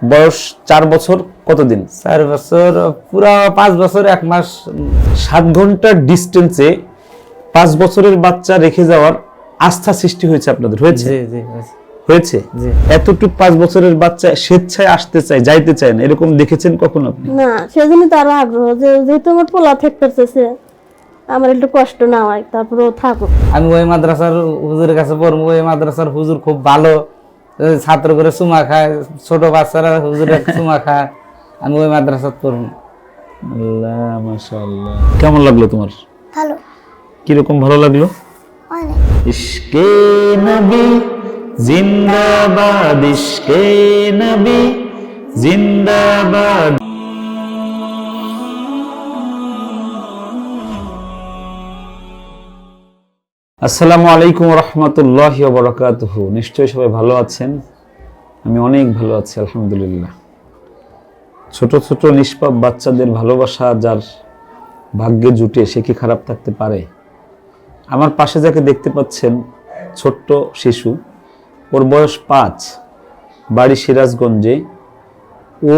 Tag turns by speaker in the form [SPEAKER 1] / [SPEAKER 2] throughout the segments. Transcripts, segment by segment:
[SPEAKER 1] বয়স 4 বছর কতদিন?
[SPEAKER 2] 4 বছর পুরো 5 বছর 1 মাস।
[SPEAKER 1] 7 ঘন্টার ডিস্টেন্সে 5 বছরের বাচ্চা রেখে যাওয়ার আস্থা সৃষ্টি হয়েছে আপনাদের? হয়েছে?
[SPEAKER 2] জি জি
[SPEAKER 1] হয়েছে।
[SPEAKER 2] জি।
[SPEAKER 1] এতটুকু 5 বছরের বাচ্চা স্বেচ্ছায় আসতে চায়, যাইতে চায় না, এরকম দেখেছেন কখনো আপনি?
[SPEAKER 3] না, সেজন্য তো আরো আগ্রহ যে যেহেতু আমার পোলা থাকতেছে, আমার একটু কষ্ট না হয়, তারপরে ও থাকুক।
[SPEAKER 2] আমি ওই মাদ্রাসার হুজুরের কাছে পড়বো, ওই মাদ্রাসার হুজুর খুব ভালো, ছাত্র করে চুমা খায়, ছোট বাচ্চারা হুজুরের চুমা খায়, আমি ওই মাদ্রাসাত পড়বো।
[SPEAKER 1] আল্লাহ মাশাআল্লাহ। কেমন লাগলো তোমার?
[SPEAKER 4] ভালো
[SPEAKER 1] কিরকম ভালো লাগলো?
[SPEAKER 4] অনেক।
[SPEAKER 1] ইশকে নবী জিন্দাবাদ, ইশকে নবী জিন্দাবাদ। আসসালামু আলাইকুম রহমতুল্লাহি ওয়া বারাকাতুহু। নিশ্চয়ই সবাই ভালো আছেন, আমি অনেক ভালো আছি আলহামদুলিল্লাহ। ছোট ছোট নিষ্পাপ বাচ্চাদের ভালোবাসা যার ভাগ্যে জুটে সে কি খারাপ থাকতে পারে? আমার পাশে যাকে দেখতে পাচ্ছেন, ছোট্ট শিশু, ওর বয়স 5, বাড়ি সিরাজগঞ্জে। ও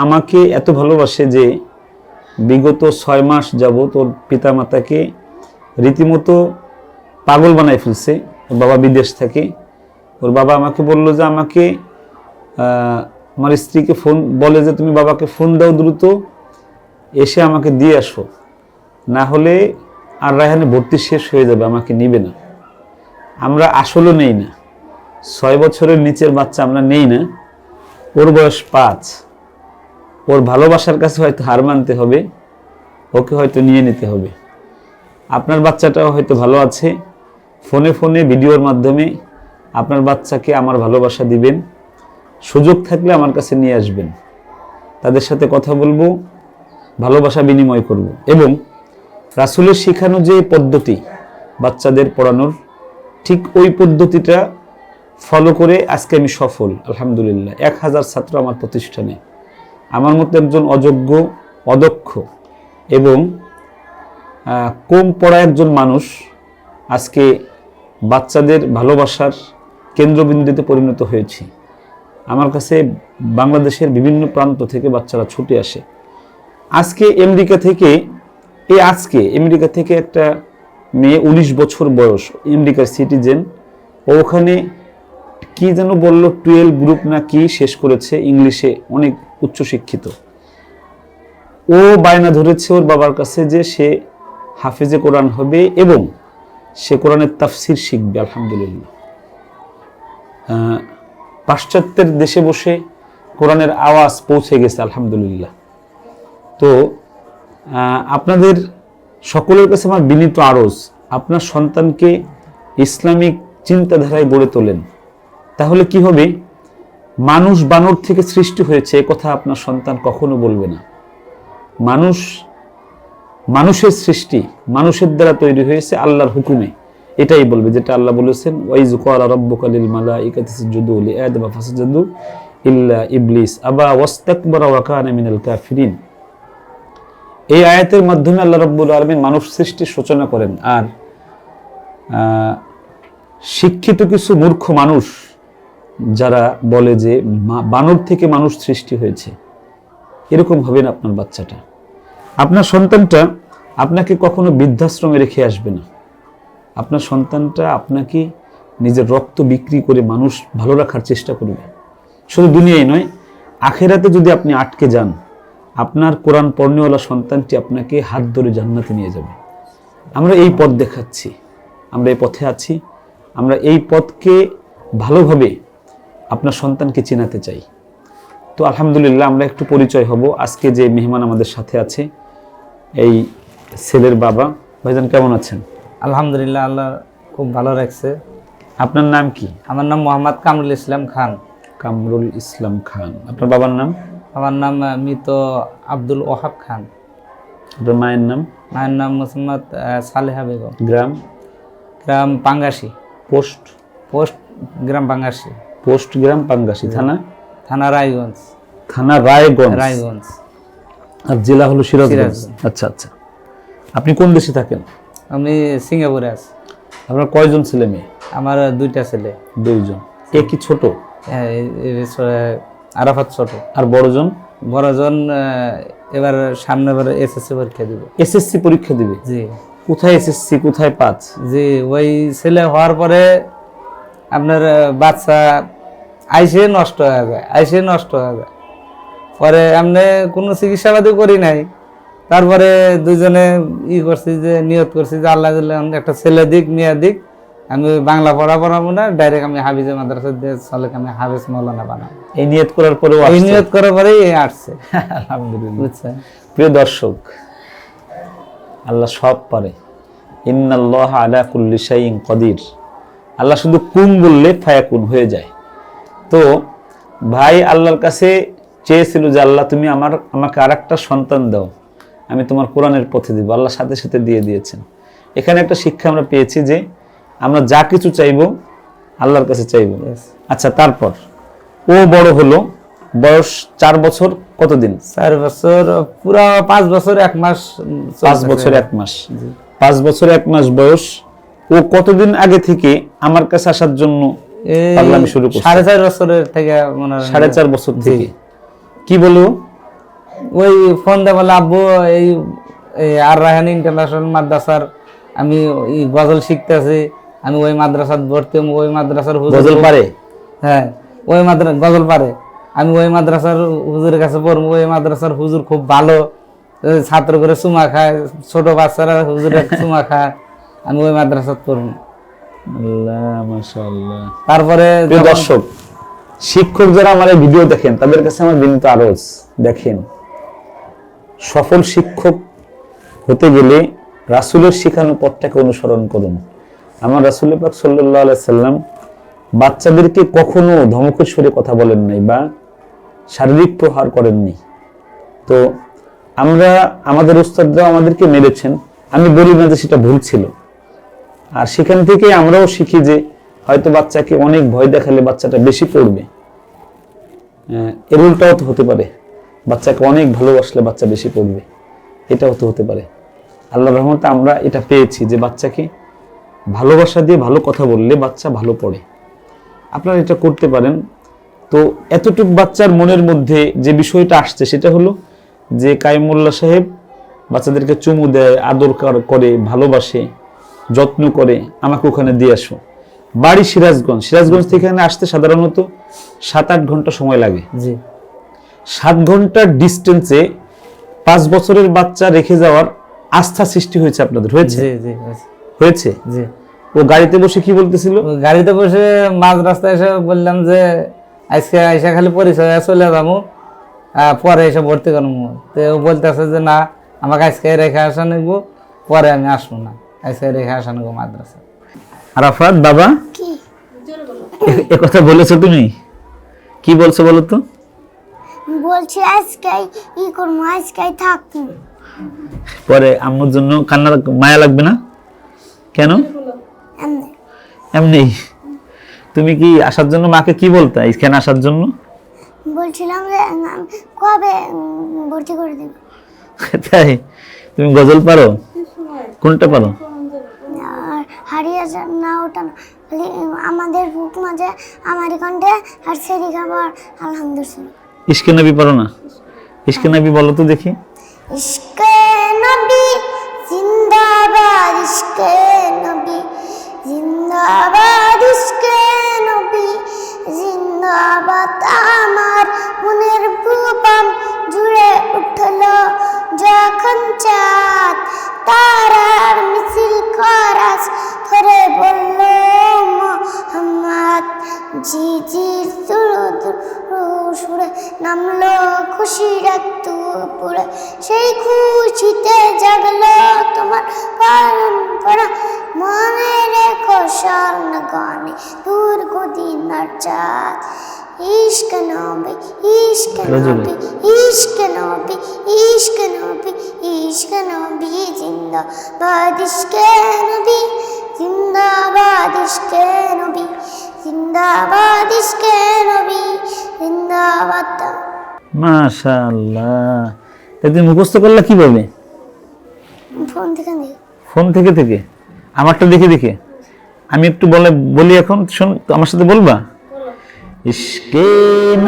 [SPEAKER 1] আমাকে এত ভালোবাসে যে বিগত 6 মাস যাবত ওর পিতামাতাকে রীতিমতো পাগল বানায় ফেলছে। ওর বাবা বিদেশ থাকে। ওর বাবা আমাকে বললো যে আমাকে আমার স্ত্রীকে ফোন বলে যে তুমি বাবাকে ফোন দাও, দ্রুত এসে আমাকে দিয়ে আসো, না হলে আর রায়হানে ভর্তি শেষ হয়ে যাবে, আমাকে নিবে না। আমরা আসলে নেই না, 6 বছরের নিচের বাচ্চা আমরা নেই না। ওর বয়স 5। ওর ভালোবাসার কাছে হয়তো হার মানতে হবে, ওকে হয়তো নিয়ে নিতে হবে। আপনার বাচ্চাটাও হয়তো ভালো আছে। ফোনে ফোনে ভিডিওর মাধ্যমে আপনার বাচ্চাকে আমার ভালোবাসা দিবেন, সুযোগ থাকলে আমার কাছে নিয়ে আসবেন, তাদের সাথে কথা বলবো, ভালোবাসা বিনিময় করব। এবং রাসূলের শেখানো যে পদ্ধতি বাচ্চাদের পড়ানোর, ঠিক ওই পদ্ধতিটা ফলো করে আজকে আমি সফল আলহামদুলিল্লাহ। 1000 ছাত্র আমার প্রতিষ্ঠানে। আমার মতো একজন অযোগ্য, অদক্ষ এবং কম পড়া একজন মানুষ আজকে বাচ্চাদের ভালোবাসার কেন্দ্রবিন্দুতে পরিণত হয়েছি। আমার কাছে বাংলাদেশের বিভিন্ন প্রান্ত থেকে বাচ্চারা ছুটে আসে। আজকে আমেরিকা থেকে একটা মেয়ে, 19 বছর বয়স, আমেরিকার সিটিজেন। ও ওখানে কি যেন বলল, 12 গ্রুপ না কি শেষ করেছে, ইংলিশে অনেক উচ্চশিক্ষিত। ও বায়না ধরেছে ওর বাবার কাছে যে সে হাফেজে কোরআন হবে এবং সে কোরআনের তাফসির শিখবে আলহামদুলিল্লাহ। পাশ্চাত্যের দেশে বসে কোরআনের আওয়াজ পৌঁছে গেছে আলহামদুলিল্লাহ। তো আপনাদের সকলের কাছে আমার বিনীত আরজ, আপনার সন্তানকে ইসলামিক চিন্তাধারায় গড়ে তোলেন। তাহলে কি হবে? মানুষ বানর থেকে সৃষ্টি হয়েছে এ কথা আপনার সন্তান কখনো বলবে না। মানুষের সৃষ্টি, মানুষের দ্বারা তৈরি হয়েছে আল্লাহর হুকুমে, এটাই বলবে, যেটা আল্লাহ বলেছেন, ওয়াইজ ক্বালা রাব্বুকা লিল মালাইকাতি ইসজুদু লিআদম ফাসাজাদু ইল্লা ইবলিস আবা ওয়াস্তাকবারা ওয়া কানা মিনাল কাফিরিন। এই আয়াতের মাধ্যমে আল্লাহ রাব্বুল আলামিন মানব সৃষ্টির সূচনা করেন। আর শিক্ষিত কিছু মূর্খ মানুষ যারা বলে যে বানর থেকে মানুষ সৃষ্টি হয়েছে, এরকম হবে না আপনার বাচ্চাটা। আপনার সন্তানটা আপনাকে কখনো বৃদ্ধাশ্রমে রেখে আসবে না। আপনার সন্তানটা আপনাকে নিজের রক্ত বিক্রি করে মানুষ ভালো রাখার চেষ্টা করবে। শুধু দুনিয়ায় নয়, আখেরাতে যদি আপনি আটকে যান, আপনার কোরআন পড়নেওয়ালা সন্তানটি আপনাকে হাত ধরে জান্নাতে নিয়ে যাবে। আমরা এই পথ দেখাচ্ছি, আমরা এই পথে আছি। আমরা এই পথকে ভালোভাবে আপনার সন্তানকে চেনাতে চাই। তো আলহামদুলিল্লাহ, আমরা একটু পরিচয় হব। আজকে যে মেহমান আমাদের সাথে আছে, এই ছেলের বাবা। ভাইজান কেমন আছেন?
[SPEAKER 2] আলহামদুলিল্লাহ, আল্লাহ খুব ভালো রাখছে।
[SPEAKER 1] আপনার নাম কি?
[SPEAKER 2] আমার নাম মোহাম্মদ কামরুল ইসলাম খান।
[SPEAKER 1] কামরুল ইসলাম খান। আপনার বাবার নাম?
[SPEAKER 2] আমার নাম মৃত আব্দুল ওয়াহাব খান।
[SPEAKER 1] আপনার মায়ের নাম?
[SPEAKER 2] মায়ের নাম মোহাম্মদ সালেহা বেগম।
[SPEAKER 1] গ্রাম?
[SPEAKER 2] গ্রাম পাঙ্গাসি।
[SPEAKER 1] পোস্ট?
[SPEAKER 2] গ্রাম পাঙ্গাসি।
[SPEAKER 1] পোস্ট গ্রাম পাঙ্গাসি। থানা?
[SPEAKER 2] থানা রায়গঞ্জ।
[SPEAKER 1] থানা রায়গঞ্জ। আর জেলা হলো সিরাজগঞ্জ। আচ্ছা আচ্ছা। আপনি কোন দেশে থাকেন?
[SPEAKER 2] আমি সিঙ্গাপুরে আছি।
[SPEAKER 1] আপনার কয়জন ছেলে মেয়ে?
[SPEAKER 2] আমার 2টা ছেলে।
[SPEAKER 1] 2 জন। এ কি ছোট?
[SPEAKER 2] আরাফাত ছোট।
[SPEAKER 1] আর বড়জন?
[SPEAKER 2] বড়জন এবার সামনে বার এসএসসি পরীক্ষা দিবে।
[SPEAKER 1] এসএসসি পরীক্ষা দিবে?
[SPEAKER 2] জি।
[SPEAKER 1] কোথায় এসএসসি, কোথায় 5?
[SPEAKER 2] জি, ওই ছেলে হওয়ার পরে আপনার বাচ্চা আইসে নষ্ট হয়ে যায়, পরে এমনি কোনো চিকিৎসাবাদী করি নাই। তারপরে দুজনে করছি যে নিয়ত করছি যে আল্লাহ একটা ছেলে দিক মেয়ে দিক, আমি বাংলা পড়াবো না, ডাইরেক্ট আমি হাফিজে মাদ্রাসা দিয়ে চলেকে আমি হাফিজ মৌলানা বানাবো।
[SPEAKER 1] এই নিয়ত করার পরেও
[SPEAKER 2] এই নিয়ত করার পরেই আসছে।
[SPEAKER 1] আলহামদুলিল্লাহ।
[SPEAKER 2] বুঝছেন?
[SPEAKER 1] প্রিয় দর্শক, আল্লাহ সব পারে। ইন্নাল্লাহা আলা কুল্লি শাইইন কাদির। আল্লাহ শুধু কুন বললে ফায়াকুন হয়ে যায়। তো ভাই আল্লাহর কাছে চেয়েছিল যে আল্লাহ তুমি আমাকে আরেকটা সন্তান দাও, আমি তোমার কোরআনের পথে দিব। আল্লাহ সাথে সাথে দিয়ে দিয়েছেন। এখানে একটা শিক্ষা আমরা পেয়েছি যে আমরা যা কিছু চাইবো আল্লাহর কাছে চাইবো। আচ্ছা, তারপর ও বড় হলো, বয়স 4 বছর কতদিন?
[SPEAKER 2] 4 বছর পুরো 5 বছর 1 মাস।
[SPEAKER 1] 5 বছর 1 মাস। 5 বছর 1 মাস বয়স। ও কতদিন আগে থেকে আমার কাছে আসার জন্য পাগলামি শুরু করছে?
[SPEAKER 2] 4.5 বছরের থেকে মনে হয়।
[SPEAKER 1] 4.5 বছর থেকে। কি বলবো?
[SPEAKER 2] ওই ফোন দিয়ে বলে আব্বু এই আর রায়হান ইন্টারন্যাশনাল মাদ্রাসার আমি গজল শিখতেছি, আমি ওই মাদ্রাসাত ভর্তি হবো, ওই মাদ্রাসার
[SPEAKER 1] গজল পারে?
[SPEAKER 2] হ্যাঁ, ওই গজল পারে, আমি ওই মাদ্রাসার হুজুরের কাছে পড়বো, ওই মাদ্রাসার হুজুর খুব ভালো, ছাত্র করে চুমা খায়, ছোট বাচ্চারা হুজুরের চুমা খায়, আমি ওই মাদ্রাসাত পড়বো।
[SPEAKER 1] আল্লাহ, মাশাআল্লাহ।
[SPEAKER 2] তারপরে
[SPEAKER 1] দর্শক, শিক্ষক যারা আমার এই ভিডিও দেখেন তাদের কাছে আমার বিনীত আরজ, দেখেন সফল শিক্ষক হতে গেলে রাসূলের শিখানো পথটাকে অনুসরণ করুন। আমার রাসূল পাক সাল্লাল্লাহু আলাইহি সাল্লাম বাচ্চাদেরকে কখনো ধমকের সুরে কথা বলেন নাই বা শারীরিক প্রহার করেননি। তো আমরা আমাদের উস্তাদরা আমাদেরকে মেরেছেন, আমি বলি না যে সেটা ভুল ছিল। আর সেখান থেকে আমরাও শিখি যে হয়তো বাচ্চাকে অনেক ভয় দেখালে বাচ্চাটা বেশি পড়বে। এর উল্টাও তো হতে পারে, বাচ্চাকে অনেক ভালোবাসলে বাচ্চা বেশি পড়বে, এটাও তো হতে পারে। আল্লাহর রহমতে আমরা এটা পেয়েছি যে বাচ্চাকে ভালোবাসা দিয়ে ভালো কথা বললে বাচ্চা ভালো পড়ে। আপনারা এটা করতে পারেন। তো এতটুকু বাচ্চার মনের মধ্যে যে বিষয়টা আসছে সেটা হলো যে কাইমুল্লাহ সাহেব বাচ্চাদেরকে চুমু দেয়, আদর করে, ভালোবাসে, যত্ন করে, আমাকে ওখানে দিয়ে আসো। বাড়ি সিরাজগঞ্জ, সিরাজগঞ্জ থেকে এখানে আসতে সাধারণত 7-8 ঘন্টা সময় লাগে।
[SPEAKER 2] জি।
[SPEAKER 1] 7 ঘন্টার ডিস্টেন্সে 5 বছরের বাচ্চা রেখে যাওয়ার আস্থা সৃষ্টি হয়েছে আপনাদের? হয়েছে? হয়েছে।
[SPEAKER 2] জি।
[SPEAKER 1] ও গাড়িতে বসে কি বলতেছিল?
[SPEAKER 2] গাড়িতে বসে মাঝ রাস্তায় এসে বললাম যে আজকে আইসা খালি পরিচয় চলে যাবো, পরে এসে ভর্তি করবো। তো ও বলতেছে যে না, আমাকে আজকে রেখে আসা নিবো, পরে আমি আসবো না, আজকে রেখে আসা নিবো মাদ্রাসা।
[SPEAKER 1] আরাফাত বাবা, এ কথা বলেছো তুমি? কি বলছো বলো তো?
[SPEAKER 4] বলছি আজকে করবো, আজকে থাকবো।
[SPEAKER 1] পরে আম্মুর জন্য কান্না, মায়া লাগবে না? কেন? এমনি। তুমি কি আসার জন্য মাকে কি বলতা এখানে আসার জন্য?
[SPEAKER 4] বলছিলাম যে কবে ভর্তি করে দেব।
[SPEAKER 1] তাই? তুমি গজল পারো? কোনটা পারো?
[SPEAKER 4] আর হারিয়ে না ওটা না, আমাদের বুক মাঝে আমার কণ্ঠে আর সেরি খাবার আলহামদুলিল্লাহ।
[SPEAKER 1] ইশকে নবী পারো না? ইশকে নবী বলো তো দেখি।
[SPEAKER 4] ইশকে নবী জিন্দাবাদ, ইশকে নবী জিন্দাবাদ, ইশকে নবী জিন্দাবাদ। আমার মনের ভুবন জুড়ে উঠল যখন চাঁদ, তারার মিছিল করাস ধরে বলল মোহাম্মদ। ঝিঝির সুরে নামলো খুশির দুপুরে, সেই খুশিতে জাগলো তোমার পরম্পরা। মনে রেখো স্বর্ণ গণে দূর গদিনার চাঁদ। ইশক নবী, ইশক নবী, ইশক নবী, ইশক নবী, ইশক নবী জিন্দাবাদ, ইশকে নবী জিন্দাবাদ, ইশকে নবী জিন্দাবাদ, ইশকে নবী জিন্দাবাদ।
[SPEAKER 1] মাশাআল্লাহ। তুমি মুখস্থ করলে কিভাবে?
[SPEAKER 4] ফোন থেকে নেই।
[SPEAKER 1] ফোন থেকে থেকে? আমারটা দেখে দেখে? আমি একটু বলি এখন, শোন, আমার সাথে বলবা? ইশকে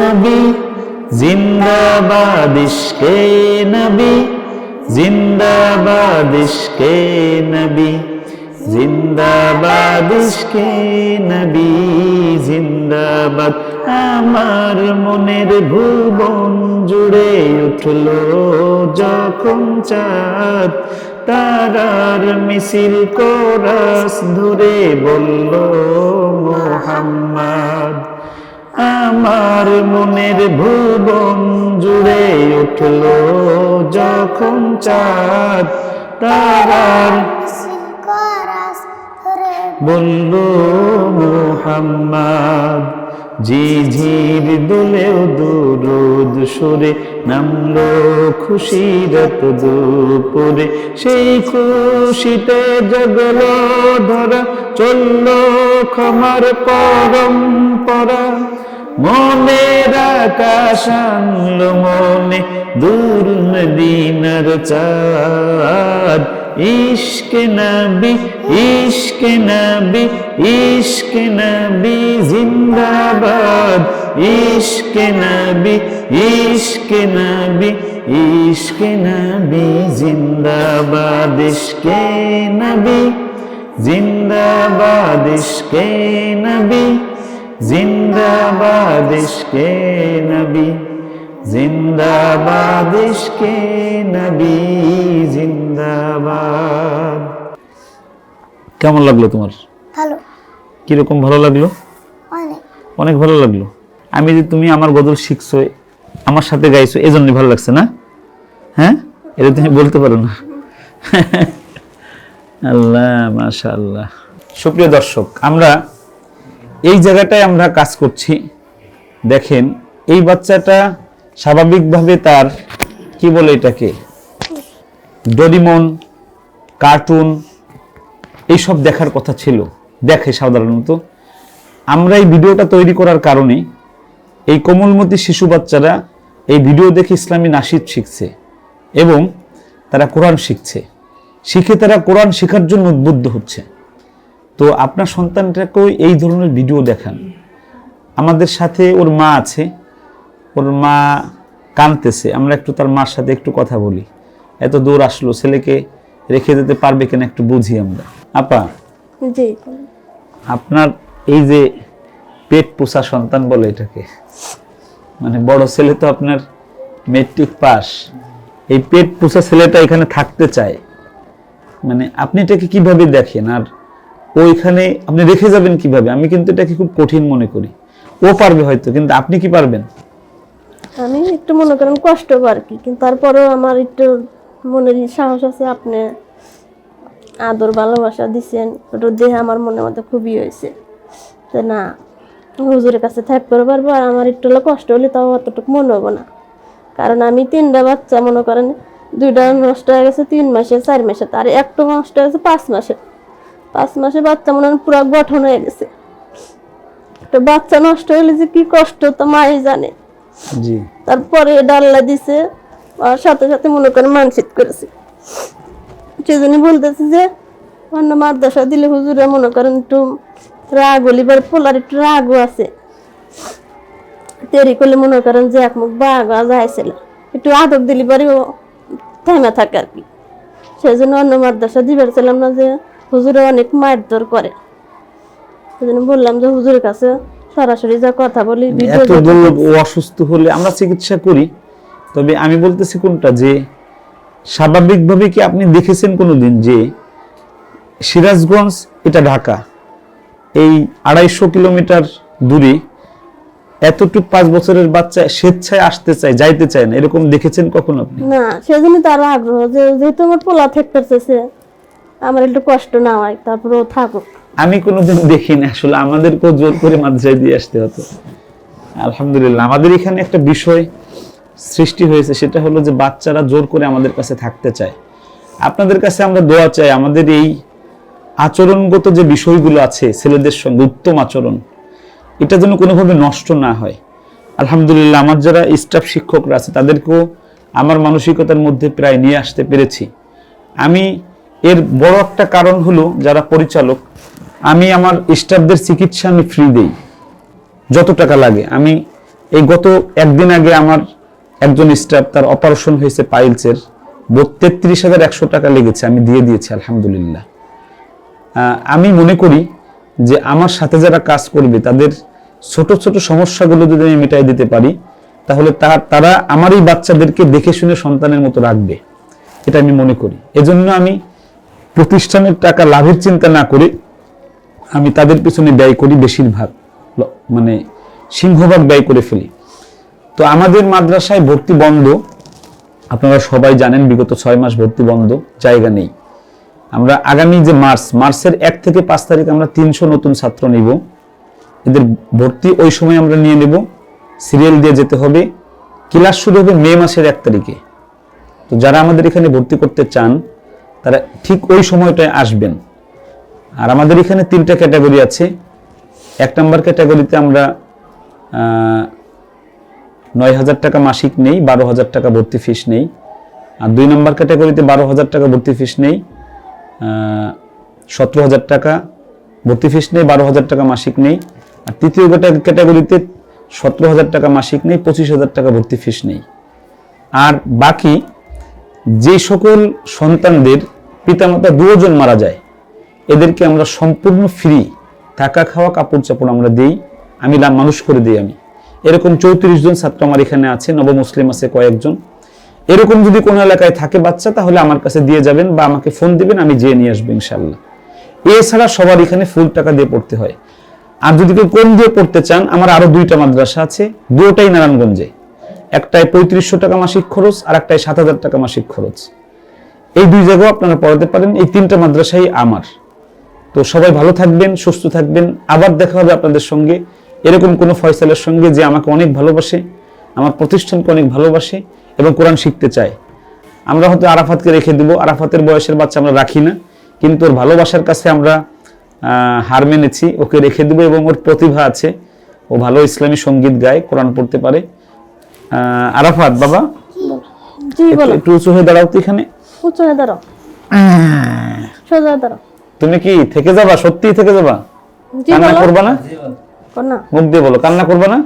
[SPEAKER 1] নবী জিন্দাবাদ ইশকে নবী, জিন্দাবাদ ইশকে নবী, জিন্দাবাদ ইশকে নবী, জিন্দাবাদ। আমার মনের ভুবন জুড়ে উঠলো যখন চাঁদ, তারার মিছিল কোরাস ধরে বলল মুহাম্মদ। আমার মনের ভুবন জুড়ে উঠলো যখন চাঁদ, তারার
[SPEAKER 4] সিলকরাস ধরে
[SPEAKER 1] বলল মুহাম্মদ। ঝিঝির দোলেও দুরুদ সুরে নামলো খুশিরত দুপুরে, সেই খুশিতে জগলো ধরা, চললো ক্ষমার পরম্পরা। মনের আকাশ আনলো মনে দূর মদিনার চাঁদ, ইশকে নবী, ইশকে নবী, ইশকে নবী জিন্দাবাদ, ইশকে নবী, ইশকে নবী, ইশকে নবী জিন্দাবাদ, ইশকে নবী জিন্দাবাদ, ইশকে নবী জিন্দাবাদ, ইশকে নবী জিন্দাবাদ, ইশকে নবী জিন্দাবাদ। কেমন লাগলো তোমার?
[SPEAKER 4] ভালো,
[SPEAKER 1] কিরকম ভালো লাগলো?
[SPEAKER 4] অনেক
[SPEAKER 1] অনেক ভালো লাগলো। আমি যে তুমি আমার গজল শিখছো, আমার সাথে গাইছো, এই জন্য ভালো লাগছে না? হ্যাঁ, এটা তুমি বলতে পারো না? আল্লাহ, মাশাআল্লাহ। সুপ্রিয় দর্শক, আমরা এই জায়গাটায় আমরা কাজ করছি। দেখেন, এই বাচ্চাটা স্বাভাবিকভাবে তার কি বলে এটাকে, ডোরিমন, কার্টুন এইসব দেখার কথা ছিল, দেখে সাধারণত। আমরা এই ভিডিওটা তৈরি করার কারণে এই কোমলমতি শিশু বাচ্চারা এই ভিডিও দেখে ইসলামী নাশিদ শিখছে এবং তারা কোরআন শিখছে, শিখে তারা কোরআন শেখার জন্য উদ্বুদ্ধ হচ্ছে। তো আপনার সন্তানটাকেও এই ধরনের ভিডিও দেখান। আমাদের সাথে ওর মা আছে, ওর মা কাঁদতেছে, আমরা একটু তার মার সাথে একটু কথা বলি। এত দূর আসলো, ছেলেকে রেখে যেতে পারবে কিনা একটু বুঝি আমরা। আপা,
[SPEAKER 3] জি,
[SPEAKER 1] আপনার এই যে পেট পোষা সন্তান বলে এটাকে, মানে বড় ছেলে তো আপনার মেট্রিক পাস, এই পেট পোষা ছেলেটা এখানে থাকতে চায়, মানে আপনি এটাকে কিভাবে দেখেন? আর ওইখানে আপনি রেখে যাবেন কিভাবে? আমি কিন্তু এটাকে খুব কঠিন মনে করি। ও পারবে হয়তো, কিন্তু আপনি কি পারবেন?
[SPEAKER 3] আমি একটু মনে করেন কষ্ট আর কি, কিন্তু তারপরেও আমার একটু মনের সাহস আছে। আপনি আদর ভালোবাসা দিচ্ছেন, ওটা দেখে আমার মনের মধ্যে খুবই হয়েছে যে না, হুজুরের কাছে থাক করে পারবো। আর আমার একটু হলে কষ্ট হলে তাও অতটুকু মনে হবো না, কারণ আমি 3টা বাচ্চা মনে করেন, 2টা নষ্ট হয়ে গেছে 3 মাসে 4 মাসে, আর একটা নষ্ট হয়ে গেছে 5 মাসে। 5 মাসে বাচ্চা মনে হয় পুরো গঠন হয়ে গেছে। তো বাচ্চা নষ্ট হলে যে কি কষ্ট তো মাই জানে।
[SPEAKER 1] জি,
[SPEAKER 3] তারপরে ডাল্লা দিছে, আর সাথে সাথে মনে করেন মানসিক করেছে। সেজন্য বলতেছে যে অন্য মাদ্রাসা দিলে হুজুরে মনে করেন একটু রাগ হলিবার, পোলার একটু রাগও আছে, তৈরি করলে মনে করেন যে এক মুখ বাগা যাইছিল, একটু আদর দিলি পরেও থেমে থাকে আর কি। সেই জন্য অন্য মাদ্রাসা দিবার ছিলাম না, যে হুজুরে অনেক মারধর করে। সেজন্য বললাম যে হুজুরের কাছে সরাসরি যা কথা বলি, ভিডিও
[SPEAKER 1] এত দুর্লভ ও অসুস্থ হলে আমরা চিকিৎসা করি। তবে আমি বলতেছি কোনটা, যে স্বাভাবিকভাবে কি আপনি দেখেছেন কোনোদিন যে সিরাজগঞ্জ, এটা ঢাকা, এই 250 কিলোমিটার দূরে এতটুক 5 বছরের বাচ্চা স্বেচ্ছায় আসতে চায়, যাইতে চায় না, এরকম দেখেছেন কখনো আপনি?
[SPEAKER 3] না, সেজন্য তার আগ্রহ যে যেহেতু আমার পোলা থাকতেছে, আমার একটু কষ্ট না হয়, তারপরে ও থাকুক।
[SPEAKER 1] আমি কোনোদিন দেখিনি আসলে, আমাদেরকেও জোর করে মাদ্রাসায় দিয়ে আসতে হতো। আলহামদুলিল্লাহ, আমাদের এখানে একটা বিষয় সৃষ্টি হয়েছে, সেটা হলো যে বাচ্চারা জোর করে আমাদের কাছে থাকতে চায়। আপনাদের কাছে আমরা দোয়া চাই, আমাদের এই আচরণগত যে বিষয়গুলো আছে ছেলেদের সঙ্গে, উত্তম আচরণ, এটা যেন কোনোভাবে নষ্ট না হয়। আলহামদুলিল্লাহ, আমার যারা স্টাফ শিক্ষকরা আছে তাদেরকেও আমার মানসিকতার মধ্যে প্রায় নিয়ে আসতে পেরেছি। আমি এর বড় একটা কারণ হলো, যারা পরিচালক, আমি আমার স্টাফদের চিকিৎসা আমি ফ্রি দেই, যত টাকা লাগে। আমি এই গত একদিন আগে আমার একজন স্টাফ, তার অপারেশন হয়েছে পাইলসের, 33,100 টাকা লেগেছে, আমি দিয়ে দিয়েছি আলহামদুলিল্লাহ। আমি মনে করি যে আমার সাথে যারা কাজ করবে তাদের ছোট ছোট সমস্যাগুলো যদি আমি মেটাই দিতে পারি, তাহলে তারা আমার এই বাচ্চাদেরকে দেখে শুনে সন্তানের মতো রাখবে, এটা আমি মনে করি। এজন্য আমি প্রতিষ্ঠানের টাকা লাভের চিন্তা না করে আমি তাদের পিছনে ব্যয় করি, বেশিরভাগ মানে সিংহভাগ ব্যয় করে ফেলি। তো আমাদের মাদ্রাসায় ভর্তি বন্ধ, আপনারা সবাই জানেন, বিগত 6 মাস ভর্তি বন্ধ, জায়গা নেই। আমরা আগামী যে মার্চের 1 থেকে 5 তারিখ আমরা 300 নতুন ছাত্র নিব। এদের ভর্তি ওই সময় আমরা নিয়ে নেব, সিরিয়াল দিয়ে যেতে হবে। ক্লাস শুরু হবে মে মাসের 1 তারিখে। তো যারা আমাদের এখানে ভর্তি করতে চান তারা ঠিক ওই সময়টায় আসবেন। আর আমাদের এখানে 3টা ক্যাটাগরি আছে। 1 নম্বর ক্যাটাগরিতে আমরা 9,000 টাকা মাসিক নেই, 12,000 টাকা ভর্তি ফিস নেই। আর 2 নম্বর ক্যাটাগরিতে 12,000 টাকা ভর্তি ফিস নেই, 17,000 টাকা ভর্তি ফিস নেই, 12,000 টাকা মাসিক নেই। আর তৃতীয় ক্যাটাগরিতে 17,000 টাকা মাসিক নেই, 25,000 টাকা ভর্তি ফিস নেই। আর বাকি যে সকল সন্তানদের পিতামাতা দুজন মারা যায় এদেরকে আমরা সম্পূর্ণ ফ্রি থাকা খাওয়া কাপড় চাপড় আমরা দিই, আমি মানুষ করে দিই। আমি এরকম 34 জন ছাত্র আমার এখানে আছে, নবমুসলিম আছে কয়েকজন। এরকম যদি কোনো এলাকায় থাকে বাচ্চা তাহলে আমার কাছে দিয়ে যাবেন বা আমাকে ফোন দিবেন, আমি যেয়ে নিয়ে আসবো ইনশাল্লাহ। এছাড়া সবার এখানে ফুল টাকা দিয়ে পড়তে হয়। আর যদি কেউ কম দিয়ে পড়তে চান, আমার আরো 2টা মাদ্রাসা আছে, দুটোটাই নারায়ণগঞ্জে। একটায় 3500 টাকা মাসিক খরচ আর একটায় 7,000 টাকা মাসিক খরচ। এই 2 জায়গাও আপনারা পড়াতে পারেন। এই 3টা মাদ্রাসাই আমার। তো সবাই ভালো থাকবেন, সুস্থ থাকবেন। আবার দেখা হবে আপনাদের সঙ্গে এরকম কোনো ফয়সালের সঙ্গে যে আমাকে অনেক ভালোবাসে, আমার প্রতিষ্ঠানকে অনেক ভালোবাসে এবং কোরআন শিখতে চায়। আমরা হয়তো আরাফাতকে রেখে দিব, আরাফাতের বয়সের বাচ্চা আমরা রাখি না, কিন্তু ওর ভালোবাসার কাছে আমরা হার মেনেছি, ওকে রেখে দেব। এবং ওর প্রতিভা আছে, ও ভালো ইসলামী সঙ্গীত গায়, কোরআন পড়তে পারে। আরাফাত বাবা,
[SPEAKER 3] জি বলো।
[SPEAKER 1] একটু উঁচু হয়ে দাঁড়াও তো এখানে।
[SPEAKER 3] উঁচু হয়ে দাঁড়াও, সোজা দাঁড়াও।
[SPEAKER 1] তুমি কি থেকে যাবা? সত্যিই থেকে যাবা?
[SPEAKER 3] জি
[SPEAKER 1] কান্না
[SPEAKER 3] বলো।
[SPEAKER 1] করবা না?
[SPEAKER 3] না,
[SPEAKER 1] মুখ দিয়ে বলো, কান্না করবা না?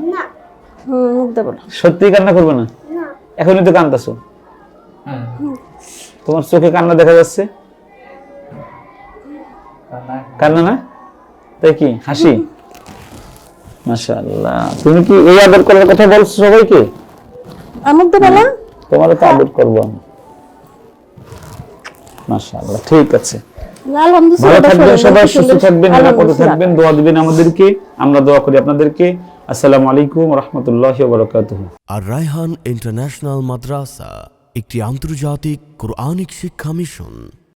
[SPEAKER 3] মুখ দিয়ে বলো।
[SPEAKER 1] সত্যিই কান্না করবে না? এখনই তো কান্দাছো, তোমার চোখে কান্না দেখা যাচ্ছে। কান্না না, তাই কি হাসি? মাশাআল্লাহ। তুমি কি এই আদর করার কথা বলছো সবাইকে?
[SPEAKER 3] আমার তো বলো।
[SPEAKER 1] তোমারও তো আদর করবো আমি। মাশাআল্লাহ, ঠিক আছে। ভালো থাকবেন সবাই, সুস্থ থাকবেন, নিরাপদে থাকবেন, দোয়া দিবেন আমাদেরকে, আমরা দোয়া করি আপনাদেরকে। আসসালামু আলাইকুম ওয়া রাহমাতুল্লাহি ওয়া বারাকাতুহু।
[SPEAKER 5] আর রায়হান ইন্টারন্যাশনাল মাদ্রাসা একটি আন্তর্জাতিক কোরআনিক শিক্ষা মিশন।